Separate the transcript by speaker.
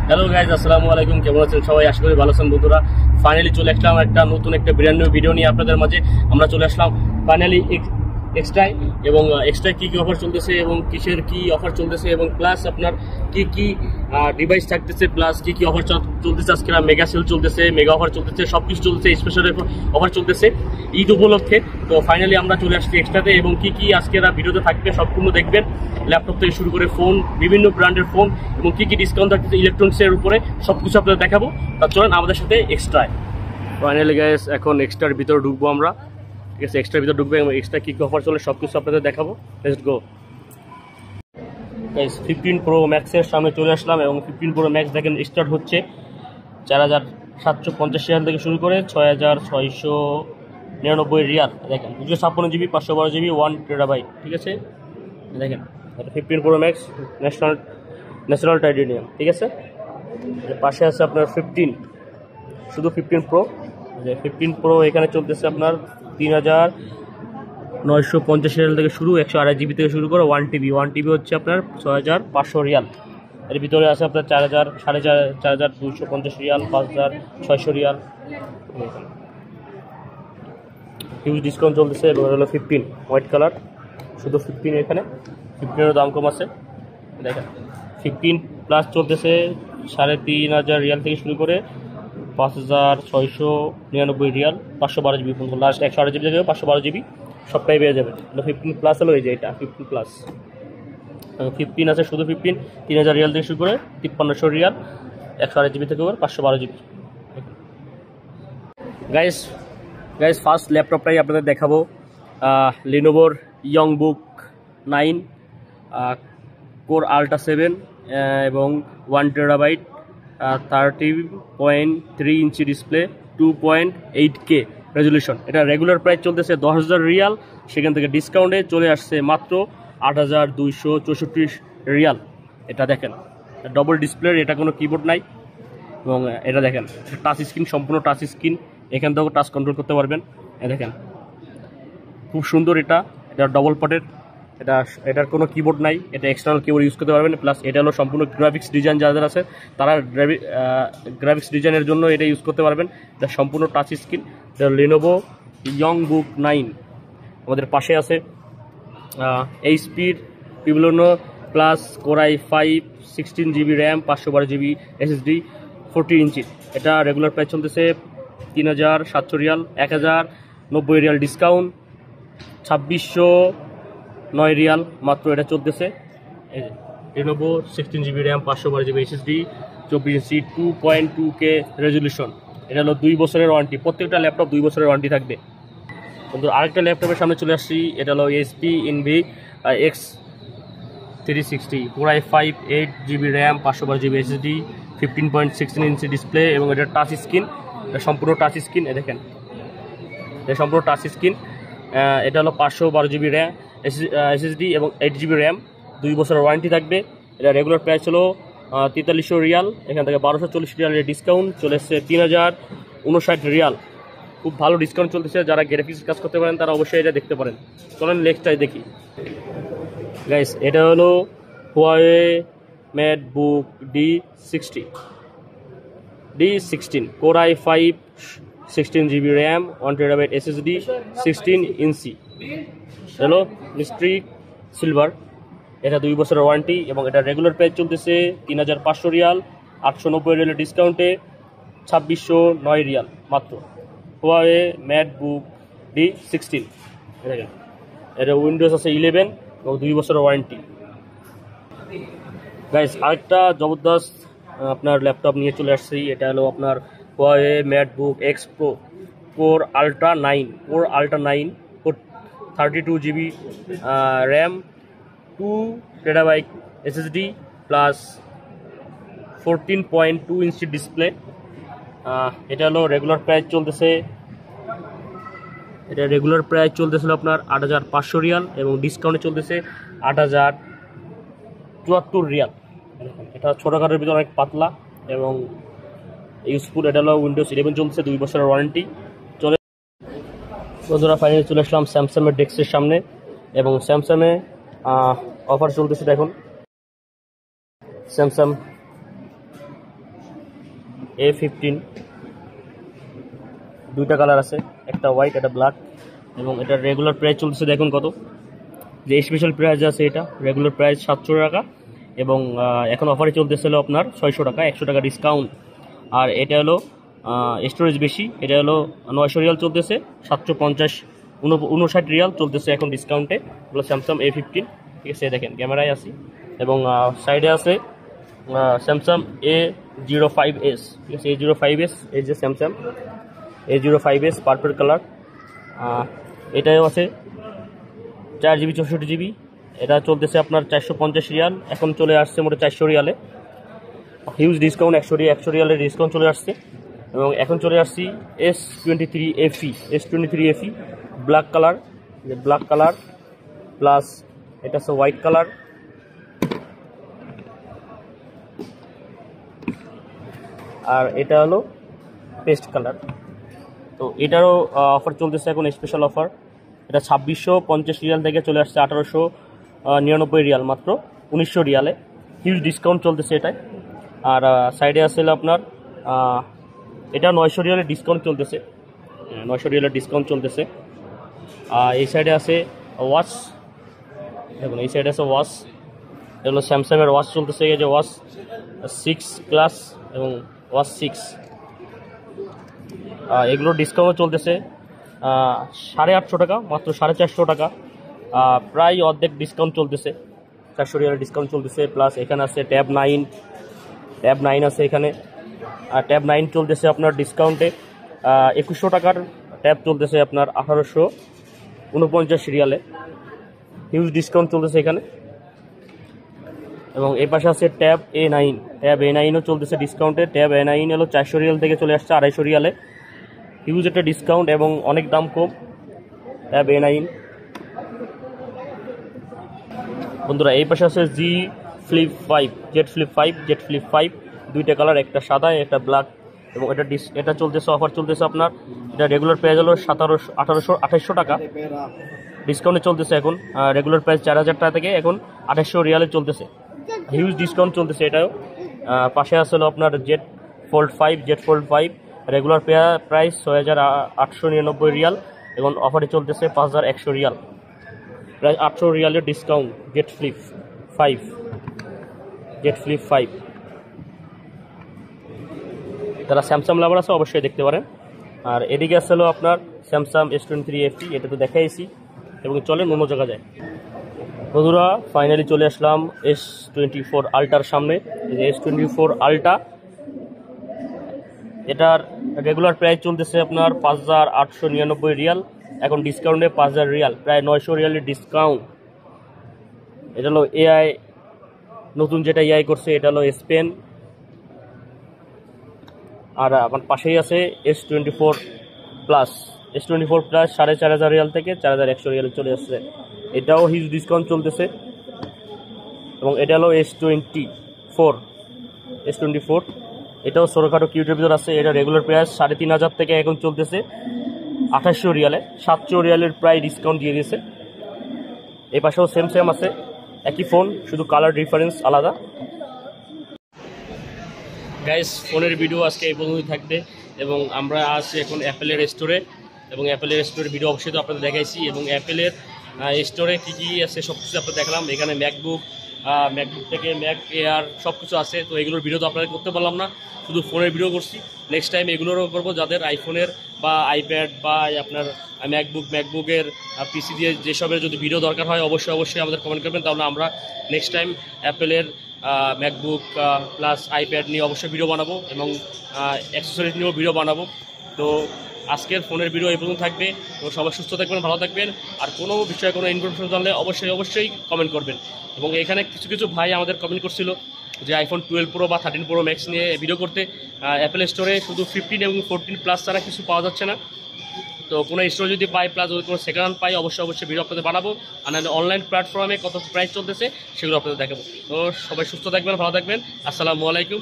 Speaker 1: Hello guys, আসসালামু আলাইকুম। কেমন আছেন সবাই? আশা করি ভালো আছেন বন্ধুরা। ফাইনালি চলে আসলাম নতুন একটা ব্র্যান্ড নিউ ভিডিও নিয়ে আপনাদের মাঝে। আমরা চলে আসলাম ফাইনালি এক্সট্রায়, এবং এক্সট্রায় কী কী অফার চলতেছে এবং কিসের কী অফার চলতেছে, এবং প্লাস আপনার কী কী ডিভাইস থাকতেছে, প্লাস কী কী অফার চলতেছে। আজকে মেগা সেল চলতেছে, মেগা অফার চলতেছে, সব কিছু চলতেছে, স্পেশাল অফার চলতেছে ঈদ উপলক্ষে। তো ফাইনালি আমরা চলে আসছি এক্সট্রাতে, এবং কী কী আজকের ভিডিওতে থাকবে সম্পূর্ণ দেখবেন। ল্যাপটপ থেকে শুরু করে ফোন, বিভিন্ন ব্র্যান্ডের ফোন, এবং কী কী ডিসকাউন্ট থাকতেছে ইলেকট্রনিক্সের উপরে, সব কিছু আপনাদের দেখাবো। তা চলেন আমাদের সাথে এক্সট্রায়। ফাইনালি গাইস, এখন এক্সট্রার ভিতরে ঢুকবো আমরা। ঠিক আছে, এক্সট্রার ভিতরে ঢুকবো এবং এক্সট্রা কী কী অফার চলে সব কিছু আপনাদের দেখাবো। Let's go guys. 15 প্রো ম্যাক্সের সামনে চলে আসলাম, এবং 15 প্রো ম্যাক্স দেখেন স্টার্ট হচ্ছে 4750 রিয়াল থেকে শুরু করে 6699 রিয়াল। দেখেন 256 জিবি, 512 জিবি, 1 টেরাবাইট। ঠিক আছে, দেখেন 15 প্রো ম্যাক্স ন্যাশনাল টাইটেনিয়াম। ঠিক আছে, পাশে আছে আপনার 15, শুধু 15 প্রো। 15 প্রো এখানে চলতেছে আপনার 3950 রিয়াল থেকে শুরু, 128 জিবি থেকে শুরু করে 1 টিবি। 1 টিবি হচ্ছে আপনার 6500 রিয়াল। এর ভিতরে আছে আপনার 4250 রিয়াল, 5600 রিয়াল। হিউজ ডিসকাউন্ট চলতেছে। এবং হলো 15 হোয়াইট কালার, শুধু 15 এখানে। 15-এরও দাম কম আছে। দেখেন 15 প্লাস চলতেছে 3500 রিয়াল থেকে শুরু করে 5699 রিয়াল, 512 জিবি পর্যন্ত। লাস্ট 128 জিবি থেকে 512 জিবি সবটাই পেয়ে যাবে। 15 প্লাস হলো এই যে এটা 15 প্লাস। 15 আছে শুধু 15, 3000 রিয়াল থেকে শুরু করে 5300 রিয়াল, 128 জিবি থেকে 512 জিবি। গাইস ফার্স্ট ল্যাপটপটাই আপনাদের দেখাবো। লিনোভোর ইয়ংবুক 9 কোর আল্ট্রা 7 এবং 1 terabyte, 30.3 inch display, 2.8K resolution. এটা রেগুলার প্রাইস চলতেছে 10,000 রিয়াল, সেখান থেকে ডিসকাউন্টে চলে আসছে মাত্র 8264 রিয়াল। এটা দেখেন ডবল ডিসপ্লের, এটা কোনো কিবোর্ড নাই, এবং এটা দেখেন টাচ স্ক্রিন, সম্পূর্ণ টাচ স্ক্রিন। এখান থেকেও টাচ কন্ট্রোল করতে পারবেন। দেখেন খুব সুন্দর। এটা ডবল পটের, এটার কোনো কিবোর্ড নাই, এটা এক্সটার্নাল কিবোর্ড ইউজ করতে পারবেন। প্লাস এটা হলো সম্পূর্ণ গ্রাফিক্স ডিজাইন, যাদের আছে তারা গ্রাফিক্স ডিজাইনের জন্য এটা ইউজ করতে পারবেন। এটা সম্পূর্ণ টাচ স্ক্রিন। এটা লিনোভো ইয়ংবুক 9। আমাদের পাশে আছে এইচপির পিভলোনো plus core i5 16 GB RAM, 512 GB SSD, 40 inch. এটা রেগুলার প্রাইস চলতেছে 3700 রিয়াল, 1090 রিয়াল ডিসকাউন্ট, 2609 রিয়াল মাত্র এটা চলতেছে। Lenovo 16 GB RAM, 512 GB SSD, 24 ইঞ্চি, 2.2K রেজলিউশন। এটা হলো 2 বছরের ওয়ারেন্টি। প্রত্যেকটা ল্যাপটপ 2 বছরের ওয়ারেন্টি থাকবে। কিন্তু আরেকটা ল্যাপটপের সামনে চলে আসছি। এটা হলো HP Envy X360 core i5 8 GB RAM, 512 GB SSD, 15.16 inch display, এবং এটা টাচ স্ক্রিন। এটা সম্পূর্ণ টাচ স্ক্রিন। দেখেন এটা সম্পূর্ণ টাচ স্ক্রিন। এটা হলো 512 জিবি র্যাম SSD এবং 8 জিবি র্যাম, 2 বছরের ওয়ারেন্টি থাকবে। এটা রেগুলার প্রাইস হলো 4300 রিয়াল, এখান থেকে 1240 রিয়ালের ডিসকাউন্ট চলে এসছে 3059 রিয়াল। খুব ভালো ডিসকাউন্ট চলতেছে। যারা গ্রাফিক্স কাজ করতে পারেন তারা অবশ্যই এটা দেখতে পারেন। চলেন নেক্সটটাই দেখি গাইস। এটা হলো Huawei MacBook D16 core i5 16 GB RAM, 1 terabyte SSD, 16 ইঞ্চি। হলো মিস্ট্রি সিলভার। এটা 2 বছরের ওয়ারেন্টি, এবং এটা রেগুলার প্রাইস চলতেছে 3500 রিয়াল, 890 রিয়ালের ডিসকাউন্টে 2609 রিয়াল মাত্র। Huawei MacBook D16। দেখেন এটা উইন্ডোজ আছে 11 এবং 2 বছরের ওয়ারেন্টি। গাইস আরেকটা জবরদস্ত আপনার ল্যাপটপ নিয়ে চলে আসছি। এটা হলো আপনার Huawei MacBook X Pro core ultra 9, 32 GB RAM, 2 terabyte SSD, plus 14.2 inch display. এটা হলো রেগুলার প্রাইস চলতেছে, এটা রেগুলার প্রাইস চলতেছিল আপনার 8500 রিয়াল, এবং ডিসকাউন্টে চলতেছে 8074 রিয়াল। এটা ছোটোখাটোর ভিতরে অনেক পাতলা এবং ইউজফুল। এটা হলো উইন্ডোজ 11 চলছে, 2 বছরের ওয়ারেন্টি। চলে বন্ধুরা ফাইনালি চলে আসলাম স্যামসাংয়ের ডেস্কের সামনে, এবং স্যামসাংয়ে অফার চলতেছে। দেখুন স্যামসাং A15, দুইটা কালার আছে, একটা হোয়াইট একটা ব্ল্যাক, এবং এটার রেগুলার প্রাইস চলতেছে দেখুন কত। যে স্পেশাল প্রাইস আছে এটা রেগুলার প্রাইস 700 টাকা, এবং এখন অফারে চলতেছিল আপনার 600 টাকা, 100 টাকা ডিসকাউন্ট। আর এটা হলো স্টোরেজ বেশি, এটা হলো 900 রিয়াল চলতেছে, 759 রিয়াল চলতেছে এখন ডিসকাউন্টে। এগুলো স্যামসাং A15, ঠিক আছে, দেখেন ক্যামেরায় আসি। এবং সাইডে আছে স্যামসাং A05s, ঠিক আছে, A05s, এই যে স্যামসাং A05s পার্পল কালার, এটাও আছে 4GB 64GB। এটা চলতেছে আপনার 450 রিয়াল, এখন চলে আসছে মোটে 400 রিয়ালে, হিউজ ডিসকাউন্ট, 100 রিয়ালের ডিসকাউন্ট চলে আসছে। এবং এখন চলে আসছি S23FE ব্ল্যাক কালার প্লাস এটা হচ্ছে হোয়াইট কালার, আর এটা হলো পেস্ট কালার। তো এটারও অফার চলতেছে এখন, স্পেশাল অফার। এটা 2650 রিয়াল থেকে চলে আসছে 1899 রিয়াল, মাত্র 1900 রিয়ালে, হিউজ ডিসকাউন্ট চলতেছে এটায়। আর সাইডে আসলে আপনার এটা 900 রিয়ালের ডিসকাউন্ট চলতেছে, 900 রিয়ালের ডিসকাউন্ট চলতেছে। এই সাইডে আছে ওয়াচ, দেখুন এই সাইডে আছে ওয়াচ, এগুলো স্যামসাংয়ের ওয়াচ চলতেছে, এই যে ওয়াচ 6 ক্লাস এবং ওয়াচ 6, এগুলোর ডিসকাউন্ট চলতেছে 850 টাকা, মাত্র 450 টাকা, প্রায় অর্ধেক ডিসকাউন্ট চলতেছে, 400 রিয়ালের ডিসকাউন্ট চলতেছে। প্লাস এখানে আছে ট্যাব 9 আছে এখানে, ট্যাব 9 চলতেছে আপনার ডিসকাউন্টে 2100 টাকার ট্যাব চলতেছে আপনার 1849 রিয়ালে, হিউজ ডিসকাউন্ট চলতেছে এখানে। এবং এই পাশে আছে ট্যাব A9ও চলতেছে ডিসকাউন্টে, ট্যাব A9 হলো 400 রিয়াল থেকে চলে আসছে 250 রিয়ালে, হিউজ একটা ডিসকাউন্ট এবং অনেক দাম কম ট্যাব A9। বন্ধুরা এই পাশে আছে Z Flip 5, দুইটা কালার, একটা সাদা একটা ব্ল্যাক, এবং এটা চলতেছে অফার চলতেছে আপনার, এটা রেগুলার প্রাইস হলো 2800 টাকা, ডিসকাউন্টে চলতেছে এখন। রেগুলার প্রাইস 4000 টাকা থেকে এখন 2800 রিয়ালে চলতেছে, হিউজ ডিসকাউন্ট চলতেছে এটাও। পাশে আসলে আপনার Z Fold 5, regular price 6899 Real, এবং অফারে চলতেছে 5100 রিয়াল, প্রায় 800 রিয়ালের ডিসকাউন্ট। Z Flip 5, যারা স্যামসাং লাভার আছে অবশ্যই দেখতে পারেন। আর এদিকে আসলে আপনার স্যামসাং S23FE, এটা তো দেখাইছি, এবং চলেন অন্য জায়গা যায়। বন্ধুরা ফাইনালি চলে আসলাম S24 আল্ট্রার সামনে। এই যে S24 আল্ট্রা, এটার রেগুলার প্রাইস চলতেছে আপনার 5899 রিয়াল, এখন ডিসকাউন্টে 5000 রিয়াল, প্রায় 900 রিয়ালের ডিসকাউন্ট। এটা হলো AI, নতুন যেটা AI করছে এটা হলো স্পেন। আর আমার পাশেই আছে S24 প্লাস 4500 রিয়াল থেকে 4100 রিয়ালে চলে আসছে, এটাও হিউজ ডিসকাউন্ট চলতেছে। এবং এটা হলো S24, এটাও ছোটোখাটো কিউটের ভিতর আছে। এটা রেগুলার প্রাইস 3500 থেকে এখন চলতেছে 2800 রিয়ালে, 700 রিয়ালের প্রায় ডিসকাউন্ট দিয়ে দিয়েছে। এই পাশেও সেম আছে, একই ফোন, শুধু কালার ডিফারেন্স আলাদা। গাইস ফোনের ভিডিও আজকে এই পর্যন্তই থাকবে, এবং আমরা আছি এখন অ্যাপেলের স্টোরে, এবং অ্যাপেলের স্টোরের ভিডিও অবশ্যই তো আপনাদের দেখাইছি, এবং অ্যাপেলের স্টোরে কী কী আছে সব কিছু আপনাদের দেখালাম। এখানে ম্যাকবুক থেকে ম্যাক এয়ার সব কিছু আছে। তো এগুলোর ভিডিও তো আপনাদের করতে পারলাম না, শুধু ফোনের ভিডিও করছি। নেক্সট টাইম এগুলোরও করবো, যাদের আইফোনের বা আইপ্যাড বা আপনার ম্যাকবুকের পিসি দিয়ে যেসবের যদি ভিডিও দরকার হয় অবশ্যই আমাদের কমেন্ট করবেন, তাহলে আমরা নেক্সট টাইম অ্যাপেলের ম্যাকবুক প্লাস আইপ্যাড নিয়ে অবশ্যই ভিডিও বানাবো, এবং অ্যাক্সেসরিজ নিয়েও ভিডিও বানাবো। তো আজকের ফোনের ভিডিও এই পর্যন্ত থাকবে। তো সবাই সুস্থ থাকবেন, ভালো থাকবেন, আর কোনো বিষয়ে কোনো ইনফরমেশন জানলে অবশ্যই কমেন্ট করবেন। এবং এখানে কিছু ভাই আমাদের কমেন্ট করছিল যে আইফোন 12 প্রো বা 13 প্রো ম্যাক্স নিয়ে ভিডিও করতে। অ্যাপেল স্টোরে শুধু 15 এবং 14 প্লাস ছাড়া কিছু পাওয়া যাচ্ছে না। তো কোনো স্টোর যদি পাই, প্লাস যদি কোনো সেকেন্ড হ্যান্ড পাই, অবশ্যই ভিডিও আপনাদের বানাবো। আর অনলাইন প্ল্যাটফর্মে কত প্রাইস চলতেছে সেগুলো আপনাদের দেখাবো। তো সবাই সুস্থ থাকবেন, ভালো থাকবেন, আসসালামু আলাইকুম।